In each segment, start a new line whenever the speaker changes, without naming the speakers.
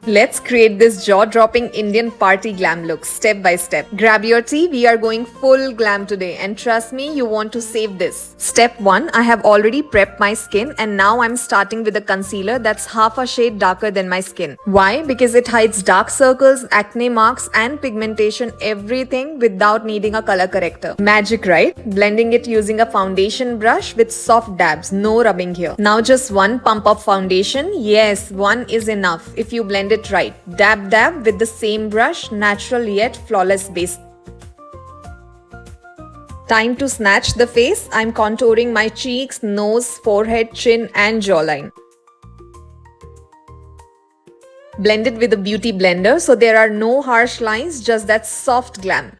Let's create this jaw-dropping Indian party glam look step by step. Grab your tea, we are going full glam today and trust me, you want to save this. Step 1, I have already prepped my skin and now I'm starting with a concealer that's half a shade darker than my skin. Why? Because it hides dark circles, acne marks and pigmentation, everything without needing a color corrector. Magic, right? Blending it using a foundation brush with soft dabs, no rubbing here. Now just one pump of foundation. Yes, one is enough if you blend it right. Dab with the same brush, natural yet flawless base. Time to snatch the face. I'm contouring my cheeks, nose, forehead, chin and jawline. Blend it with a beauty blender so there are no harsh lines, just that soft glam.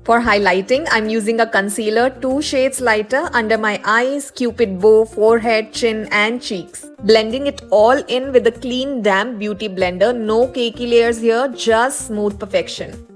For highlighting, I'm using a concealer 2 shades lighter under my eyes, cupid bow, forehead, chin and cheeks. Blending it all in with a clean damp beauty blender, no cakey layers here, just smooth perfection.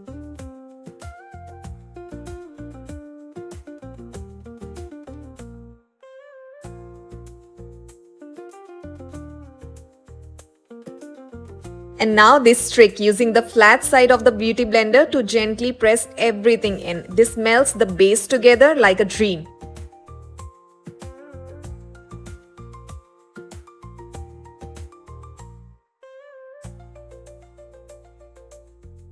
And now this trick, using the flat side of the beauty blender to gently press everything in. This melts the base together like a dream.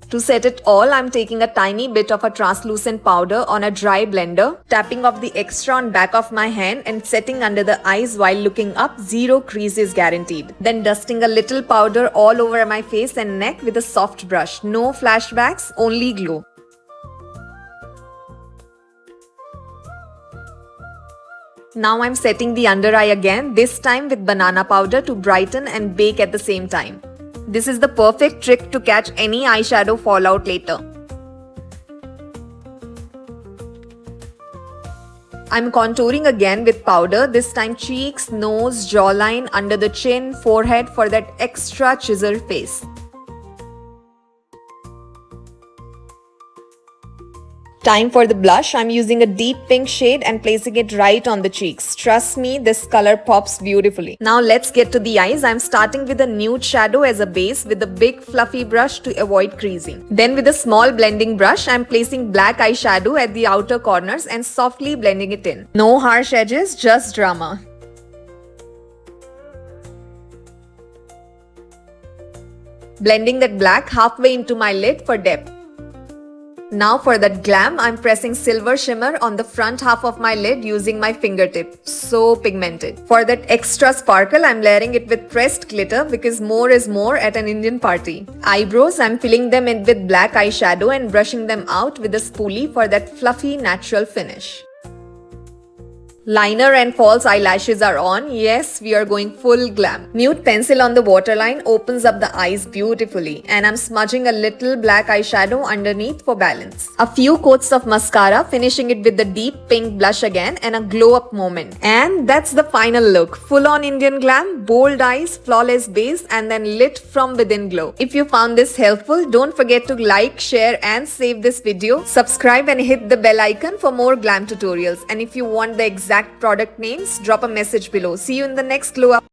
To set it all, I'm taking a tiny bit of a translucent powder on a dry blender, tapping off the extra on back of my hand and setting under the eyes while looking up. Zero crease is guaranteed. Then dusting a little powder all over my face and neck with a soft brush. No flashbacks, only glow. Now I'm setting the under eye again, this time with banana powder to brighten and bake at the same time. This is the perfect trick to catch any eyeshadow fallout later. I'm contouring again with powder, this time cheeks, nose, jawline, under the chin, forehead for that extra chiseled face. Time for the blush. I'm using a deep pink shade and placing it right on the cheeks. Trust me, this color pops beautifully. Now let's get to the eyes. I'm starting with a nude shadow as a base with a big fluffy brush to avoid creasing. Then with a small blending brush, I'm placing black eyeshadow at the outer corners and softly blending it in. No harsh edges, just drama. Blending that black halfway into my lid for depth. Now for that glam, I'm pressing silver shimmer on the front half of my lid using my fingertip. So pigmented. For that extra sparkle, I'm layering it with pressed glitter because more is more at an Indian party. Eyebrows, I'm filling them in with black eyeshadow and brushing them out with a spoolie for that fluffy natural finish. Liner and false eyelashes are on. Yes, we are going full glam. Nude pencil on the waterline opens up the eyes beautifully and I'm smudging a little black eyeshadow underneath for balance. A few coats of mascara, finishing it with the deep pink blush again and a glow up moment. And that's the final look. Full on Indian glam, bold eyes, flawless base and then lit from within glow. If you found this helpful, don't forget to like, share and save this video. Subscribe and hit the bell icon for more glam tutorials. And if you want the exact product names, drop a message below. See you in the next glow up.